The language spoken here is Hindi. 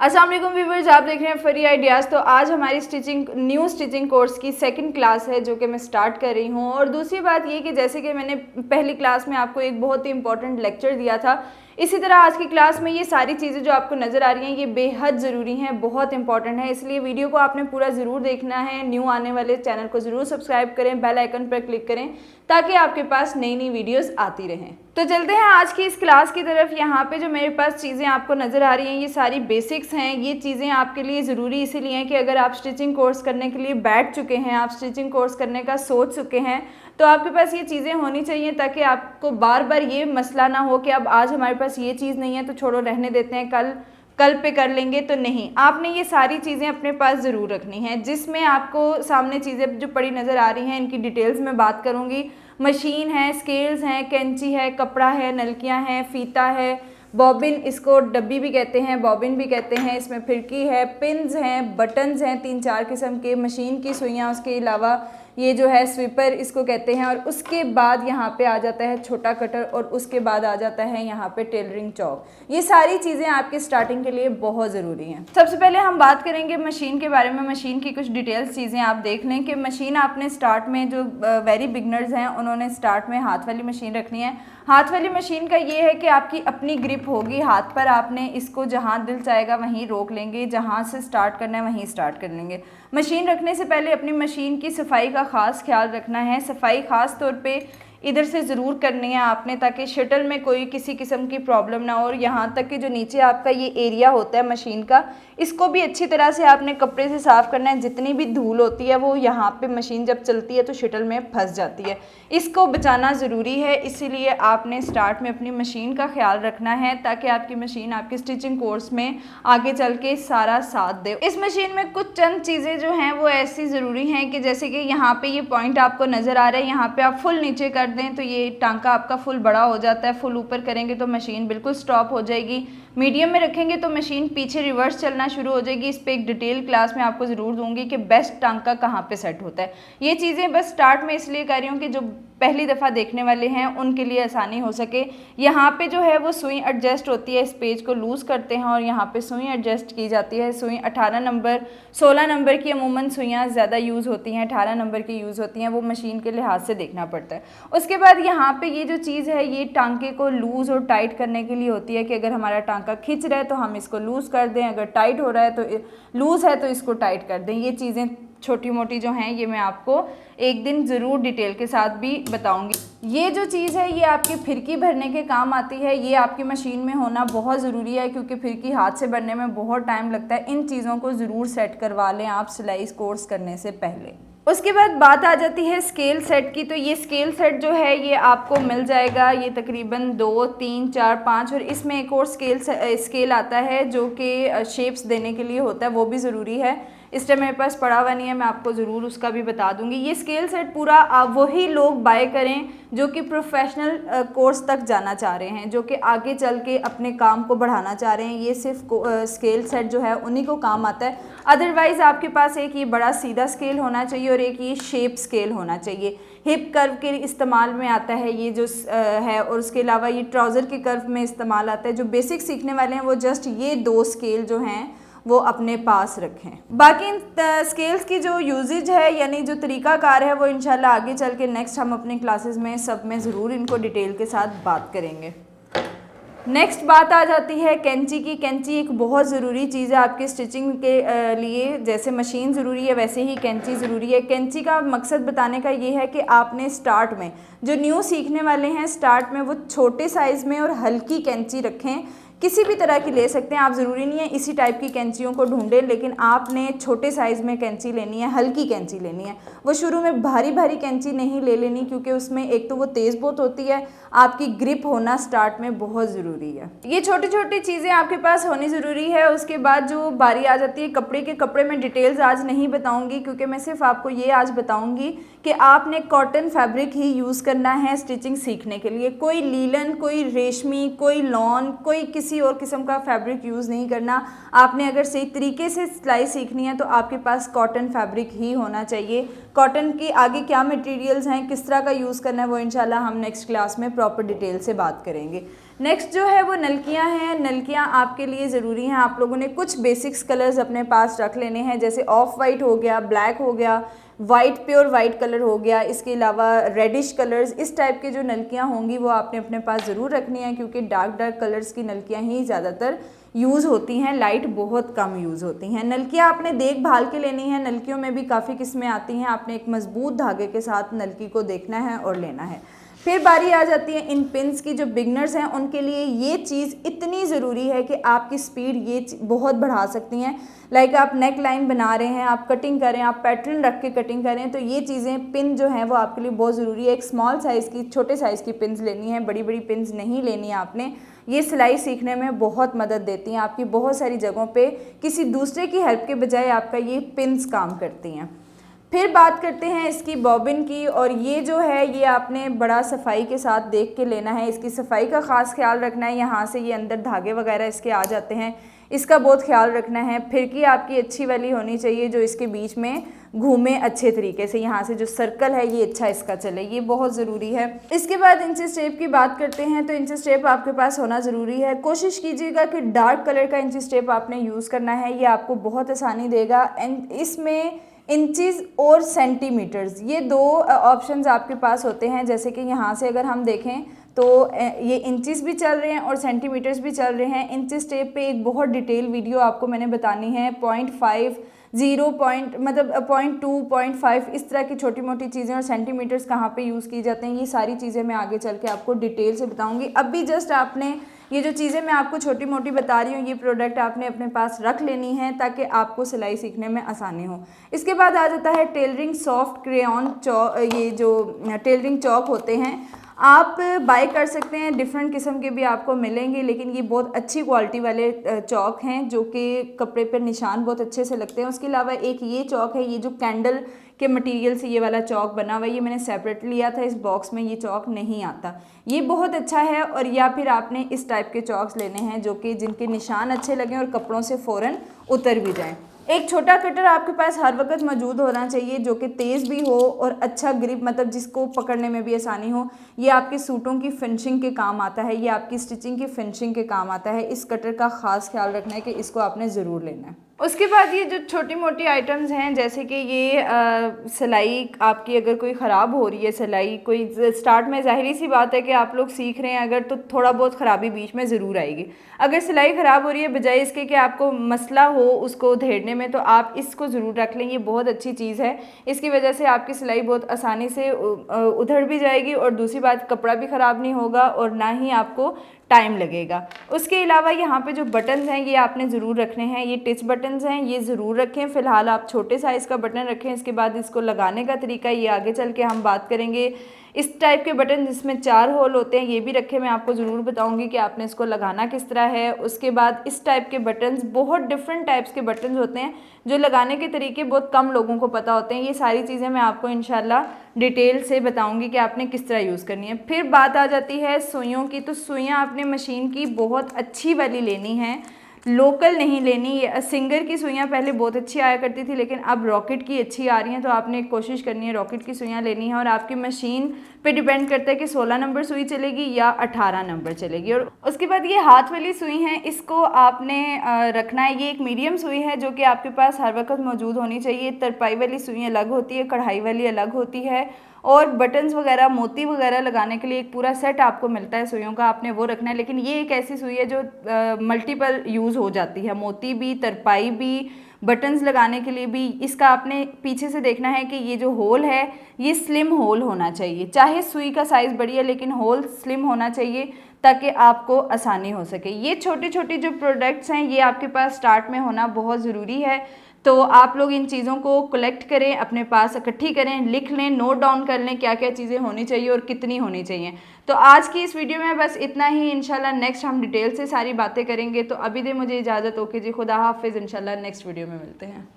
अस्सलाम वालेकुम व्यूवर्स, आप देख रहे हैं फरी आइडियाज़। तो आज हमारी न्यू स्टिचिंग कोर्स की सेकंड क्लास है जो कि मैं स्टार्ट कर रही हूँ। और दूसरी बात ये कि जैसे कि मैंने पहली क्लास में आपको एक बहुत ही इंपॉर्टेंट लेक्चर दिया था, इसी तरह आज की क्लास में ये सारी चीज़ें जो आपको नज़र आ रही हैं ये बेहद ज़रूरी हैं, बहुत इंपॉर्टेंट है। इसलिए वीडियो को आपने पूरा ज़रूर देखना है। न्यू आने वाले चैनल को ज़रूर सब्सक्राइब करें, बेल आइकन पर क्लिक करें ताकि आपके पास नई नई वीडियोस आती रहें। तो चलते हैं आज की इस क्लास की तरफ। यहाँ पे जो मेरे पास चीज़ें आपको नज़र आ रही हैं ये सारी बेसिक्स हैं। ये चीज़ें आपके लिए ज़रूरी इसीलिए हैं कि अगर आप स्टिचिंग कोर्स करने के लिए बैठ चुके हैं, आप स्टिचिंग कोर्स करने का सोच चुके हैं, तो आपके पास ये चीज़ें होनी चाहिए ताकि आपको बार बार ये मसला ना हो कि अब आज हमारे पास ये चीज़ नहीं है तो छोड़ो रहने देते हैं, कल पे कर लेंगे। तो नहीं, आपने ये सारी चीज़ें अपने पास ज़रूर रखनी है। जिसमें आपको सामने चीज़ें जो पड़ी नज़र आ रही हैं इनकी डिटेल्स में बात करूँगी। मशीन है, स्केल्स हैं, कैंची है, कपड़ा है, नलकियाँ हैं, फीता है, बॉबिन, इसको डब्बी भी कहते हैं, बॉबिन भी कहते हैं, इसमें फिरकी है, पिन्स हैं, बटन्स हैं 3-4 किस्म के, मशीन की सुइयाँ, उसके अलावा ये जो है स्वीपर इसको कहते हैं। और उसके बाद यहाँ पे आ जाता है छोटा कटर और उसके बाद आ जाता है यहाँ पे टेलरिंग चॉक। ये सारी चीज़ें आपके स्टार्टिंग के लिए बहुत ज़रूरी हैं। सबसे पहले हम बात करेंगे मशीन के बारे में। मशीन की कुछ डिटेल्स चीज़ें आप देख लें कि मशीन आपने स्टार्ट में जो वेरी बिगनर्स हैं उन्होंने स्टार्ट में हाथ वाली मशीन रखनी है। हाथ वाली मशीन का ये है कि आपकी अपनी ग्रिप होगी हाथ पर, आपने इसको जहाँ दिल चाहेगा वहीं रोक लेंगे, जहाँ से स्टार्ट करना है वहीं स्टार्ट कर लेंगे। मशीन रखने से पहले अपनी मशीन की सफाई का ख़ास ख्याल रखना है। सफाई ख़ास तौर पे इधर से ज़रूर करनी है आपने ताकि शटल में कोई किसी किस्म की प्रॉब्लम ना हो। और यहाँ तक कि जो नीचे आपका ये एरिया होता है मशीन का, इसको भी अच्छी तरह से आपने कपड़े से साफ़ करना है। जितनी भी धूल होती है वो यहाँ पे मशीन जब चलती है तो शटल में फंस जाती है, इसको बचाना ज़रूरी है। इसीलिए आपने स्टार्ट में अपनी मशीन का ख्याल रखना है ताकि आपकी मशीन आपके स्टिचिंग कोर्स में आगे चल के सारा साथ दे। इस मशीन में कुछ चंद चीज़ें जो हैं वो ऐसी ज़रूरी हैं कि जैसे कि यहाँ पे ये पॉइंट आपको नज़र आ रहा है, यहाँ पे आप फुल नीचे कर दें तो ये टांका आपका फुल बड़ा हो जाता है। फुल ऊपर करेंगे तो मशीन बिल्कुल स्टॉप हो जाएगी। मीडियम में रखेंगे तो मशीन पीछे रिवर्स चलना शुरू हो जाएगी। इस पर एक डिटेल क्लास में आपको ज़रूर दूंगी कि बेस्ट टांका कहाँ पे सेट होता है। ये चीज़ें बस स्टार्ट में इसलिए कर रही हूँ कि जो पहली दफ़ा देखने वाले हैं उनके लिए आसानी हो सके। यहाँ पे जो है वो सुई एडजस्ट होती है, इस पेज को लूज़ करते हैं और यहाँ पे सुई एडजस्ट की जाती है। सुई 18 नंबर 16 नंबर की अमूमन सुइयाँ ज़्यादा यूज़ होती हैं, 18 नंबर की यूज़ होती हैं, वो मशीन के लिहाज से देखना पड़ता है। उसके बाद यहाँ पे ये जो चीज़ है ये टांके को लूज़ और टाइट करने के लिए होती है कि अगर हमारा टांका खिंच रहा है तो हम इसको लूज़ कर दें, अगर टाइट हो रहा है तो लूज़ है तो इसको टाइट कर दें। ये चीज़ें छोटी मोटी जो हैं ये मैं आपको एक दिन ज़रूर डिटेल के साथ भी बताऊंगी। ये जो चीज़ है ये आपकी फिरकी भरने के काम आती है। ये आपकी मशीन में होना बहुत ज़रूरी है क्योंकि फिरकी हाथ से भरने में बहुत टाइम लगता है। इन चीज़ों को ज़रूर सेट करवा लें आप सिलाई कोर्स करने से पहले। उसके बाद बात आ जाती है स्केल सेट की। तो ये स्केल सेट जो है ये आपको मिल जाएगा, ये तकरीबन 2, 3, 4, 5 और इसमें एक और स्केल आता है जो कि शेप्स देने के लिए होता है, वो भी ज़रूरी है। इस टाइम मेरे पास पड़ा हुआ नहीं है, मैं आपको ज़रूर उसका भी बता दूंगी। ये स्केल सेट पूरा वही लोग बाय करें जो कि प्रोफेशनल कोर्स तक जाना चाह रहे हैं, जो कि आगे चल के अपने काम को बढ़ाना चाह रहे हैं। ये सिर्फ स्केल सेट जो है उन्हीं को काम आता है। अदरवाइज़ आपके पास एक ये बड़ा सीधा स्केल होना चाहिए और एक ये शेप स्केल होना चाहिए। हिप कर्व के इस्तेमाल में आता है ये जो है, और उसके अलावा ये ट्राउज़र के कर्व में इस्तेमाल आता है। जो बेसिक सीखने वाले हैं वो जस्ट ये 2 स्केल जो हैं वो अपने पास रखें। बाकी इन स्केल्स की जो यूजेज है यानी जो तरीक़ाकार है वो इंशाल्लाह आगे चल के नेक्स्ट हम अपने क्लासेस में सब में ज़रूर इनको डिटेल के साथ बात करेंगे। नेक्स्ट बात आ जाती है कैंची की। कैंची एक बहुत ज़रूरी चीज़ है आपके स्टिचिंग के लिए। जैसे मशीन ज़रूरी है वैसे ही कैंची ज़रूरी है। कैंची का मकसद बताने का ये है कि आपने स्टार्ट में जो न्यू सीखने वाले हैं स्टार्ट में वो छोटे साइज़ में और हल्की कैंची रखें। किसी भी तरह की ले सकते हैं आप, ज़रूरी नहीं है इसी टाइप की कैंचियों को ढूंढें, लेकिन आपने छोटे साइज़ में कैंची लेनी है, हल्की कैंची लेनी है। वो शुरू में भारी भारी कैंची नहीं ले लेनी क्योंकि उसमें एक तो वो तेज़ बहुत होती है, आपकी ग्रिप होना स्टार्ट में बहुत ज़रूरी है। ये छोटी छोटी चीज़ें आपके पास होनी ज़रूरी है। उसके बाद जो बारी आ जाती है कपड़े के, कपड़े में डिटेल्स आज नहीं बताऊँगी क्योंकि मैं सिर्फ आपको ये आज बताऊँगी कि आपने कॉटन फैब्रिक ही यूज़ करना है स्टिचिंग सीखने के लिए। कोई लीलन, कोई रेशमी, कोई लॉन, कोई किसी और किस्म का फैब्रिक यूज़ नहीं करना। आपने अगर सही तरीके से सिलाई सीखनी है तो आपके पास कॉटन फैब्रिक ही होना चाहिए। कॉटन की आगे क्या मटेरियल्स हैं, किस तरह का यूज़ करना है, वो इंशाल्लाह हम नेक्स्ट क्लास में प्रॉपर डिटेल से बात करेंगे। नेक्स्ट जो है वो नलकियां हैं। नलकियां आपके लिए ज़रूरी हैं, आप लोगों ने कुछ बेसिक्स कलर्स अपने पास रख लेने हैं, जैसे ऑफ वाइट हो गया, ब्लैक हो गया, वाइट प्योर वाइट कलर हो गया, इसके अलावा रेडिश कलर्स, इस टाइप के जो नलकियां होंगी वो आपने अपने पास ज़रूर रखनी है, क्योंकि डार्क कलर्स की नलकियां ही ज़्यादातर यूज़ होती हैं, लाइट बहुत कम यूज़ होती हैं। नलकियां आपने देखभाल के लेनी है। नलकियों में भी काफ़ी किस्में आती हैं, आपने एक मजबूत धागे के साथ नलकी को देखना है और लेना है। फिर बारी आ जाती है इन पिन्स की। जो बिगनर्स हैं उनके लिए ये चीज़ इतनी ज़रूरी है कि आपकी स्पीड ये बहुत बढ़ा सकती हैं। लाइक आप नेक लाइन बना रहे हैं, आप कटिंग करें, आप पैटर्न रख के कटिंग करें, तो ये चीज़ें पिन जो हैं वो आपके लिए बहुत ज़रूरी है। एक स्मॉल साइज़ की, छोटे साइज़ की पिन्स लेनी है, बड़ी बड़ी पिन्स नहीं लेनी है आपने। ये सिलाई सीखने में बहुत मदद देती हैं, आपकी बहुत सारी जगहों पे किसी दूसरे की हेल्प के बजाय आपका ये पिन्स काम करती हैं। फिर बात करते हैं इसकी बॉबिन की, और ये जो है ये आपने बड़ा सफाई के साथ देख के लेना है। इसकी सफाई का ख़ास ख्याल रखना है। यहाँ से ये अंदर धागे वगैरह इसके आ जाते हैं, इसका बहुत ख्याल रखना है। फिरकी आपकी अच्छी वाली होनी चाहिए जो इसके बीच में घूमे अच्छे तरीके से, यहाँ से जो सर्कल है ये अच्छा इसका चले, ये बहुत ज़रूरी है। इसके बाद इंचेस टेप की बात करते हैं, तो इंचेस टेप आपके पास होना ज़रूरी है। कोशिश कीजिएगा कि डार्क कलर का इंचेस टेप आपने यूज़ करना है, ये आपको बहुत आसानी देगा। एंड इसमें इंचेस और सेंटीमीटर्स, ये दो ऑप्शंस आपके पास होते हैं। जैसे कि यहाँ से अगर हम देखें तो ये इंचेस भी चल रहे हैं और सेंटीमीटर्स भी चल रहे हैं। इंचेस टेप पे एक बहुत डिटेल वीडियो आपको मैंने बतानी है। 0.5, 0 मतलब 0.2, 0.5 इस तरह की छोटी मोटी चीज़ें, और सेंटीमीटर्स कहाँ पे यूज़ की जाते हैं, ये सारी चीज़ें मैं आगे चल के आपको डिटेल से बताऊँगी। अभी जस्ट आपने ये जो चीज़ें मैं आपको छोटी मोटी बता रही हूँ, ये प्रोडक्ट आपने अपने पास रख लेनी है ताकि आपको सिलाई सीखने में आसानी हो। इसके बाद आ जाता है टेलरिंग सॉफ्ट क्रेयॉन चॉक। ये जो टेलरिंग चॉक होते हैं आप बाय कर सकते हैं, डिफरेंट किस्म के भी आपको मिलेंगे, लेकिन ये बहुत अच्छी क्वालिटी वाले चॉक हैं जो कि कपड़े पर निशान बहुत अच्छे से लगते हैं। उसके अलावा एक ये चॉक है, ये जो कैंडल के मटेरियल से ये वाला चॉक बना हुआ है, ये मैंने सेपरेट लिया था, इस बॉक्स में ये चॉक नहीं आता, ये बहुत अच्छा है। और या फिर आपने इस टाइप के चॉक्स लेने हैं जो कि जिनके निशान अच्छे लगें और कपड़ों से फ़ौरन उतर भी जाएं। एक छोटा कटर आपके पास हर वक्त मौजूद होना चाहिए जो कि तेज़ भी हो और अच्छा ग्रिप, मतलब जिसको पकड़ने में भी आसानी हो। ये आपके सूटों की फिनिशिंग के काम आता है, ये आपकी स्टिचिंग की फिनिशिंग के काम आता है। इस कटर का ख़ास ख्याल रखना है कि इसको आपने ज़रूर लेना है। उसके बाद ये जो छोटी मोटी आइटम्स हैं, जैसे कि ये सिलाई आपकी अगर कोई ख़राब हो रही है, सिलाई कोई स्टार्ट में ज़ाहिरी सी बात है कि आप लोग सीख रहे हैं अगर, तो थोड़ा बहुत ख़राबी बीच में ज़रूर आएगी। अगर सिलाई ख़राब हो रही है, बजाय इसके कि आपको मसला हो उसको उधेड़ने में, तो आप इसको ज़रूर रख लें, ये बहुत अच्छी चीज़ है। इसकी वजह से आपकी सिलाई बहुत आसानी से उधड़ भी जाएगी, और दूसरी बात कपड़ा भी ख़राब नहीं होगा और ना ही आपको टाइम लगेगा। उसके अलावा यहाँ पे जो बटन्स हैं ये आपने ज़रूर रखने हैं, ये टिच बटन्स हैं, ये ज़रूर रखें। फ़िलहाल आप छोटे साइज़ का बटन रखें। इसके बाद इसको लगाने का तरीका ये आगे चल के हम बात करेंगे। इस टाइप के बटन जिसमें 4 होल होते हैं ये भी रखे, मैं आपको ज़रूर बताऊंगी कि आपने इसको लगाना किस तरह है। उसके बाद इस टाइप के बटन्स, बहुत डिफरेंट टाइप्स के बटन्स होते हैं जो लगाने के तरीके बहुत कम लोगों को पता होते हैं। ये सारी चीज़ें मैं आपको इंशाल्लाह डिटेल से बताऊंगी कि आपने किस तरह यूज़ करनी है। फिर बात आ जाती है सुइयों की, तो सुइयाँ आपने मशीन की बहुत अच्छी वाली लेनी है, लोकल नहीं लेनी। सिंगर की सुइयाँ पहले बहुत अच्छी आया करती थी, लेकिन अब रॉकेट की अच्छी आ रही हैं, तो आपने कोशिश करनी है रॉकेट की सुइयाँ लेनी है। और आपकी मशीन पे डिपेंड करता है कि 16 नंबर सुई चलेगी या 18 नंबर चलेगी। और उसके बाद ये हाथ वाली सुई है, इसको आपने रखना है। ये एक मीडियम सुई है जो कि आपके पास हर वक्त मौजूद होनी चाहिए। तरपाई वाली सुई अलग होती है, कढ़ाई वाली अलग होती है, और बटन्स वगैरह, मोती वगैरह लगाने के लिए एक पूरा सेट आपको मिलता है सुइयों का, आपने वो रखना है। लेकिन ये एक ऐसी सुई है जो मल्टीपल यूज़ हो जाती है, मोती भी, तरपाई भी, बटन्स लगाने के लिए भी। इसका आपने पीछे से देखना है कि ये जो होल है ये स्लिम होल होना चाहिए, चाहे सुई का साइज़ बड़ी है लेकिन होल स्लिम होना चाहिए ताकि आपको आसानी हो सके। ये छोटी छोटी जो प्रोडक्ट्स हैं ये आपके पास स्टार्ट में होना बहुत ज़रूरी है, तो आप लोग इन चीज़ों को कलेक्ट करें, अपने पास इकट्ठी करें, लिख लें, नोट डाउन कर लें क्या क्या चीज़ें होनी चाहिए और कितनी होनी चाहिए। तो आज की इस वीडियो में बस इतना ही। इंशाल्लाह नेक्स्ट हम डिटेल से सारी बातें करेंगे। तो अभी दे मुझे इजाज़त, ओके जी, खुदा हाफिज़। इंशाल्लाह नेक्स्ट वीडियो में मिलते हैं।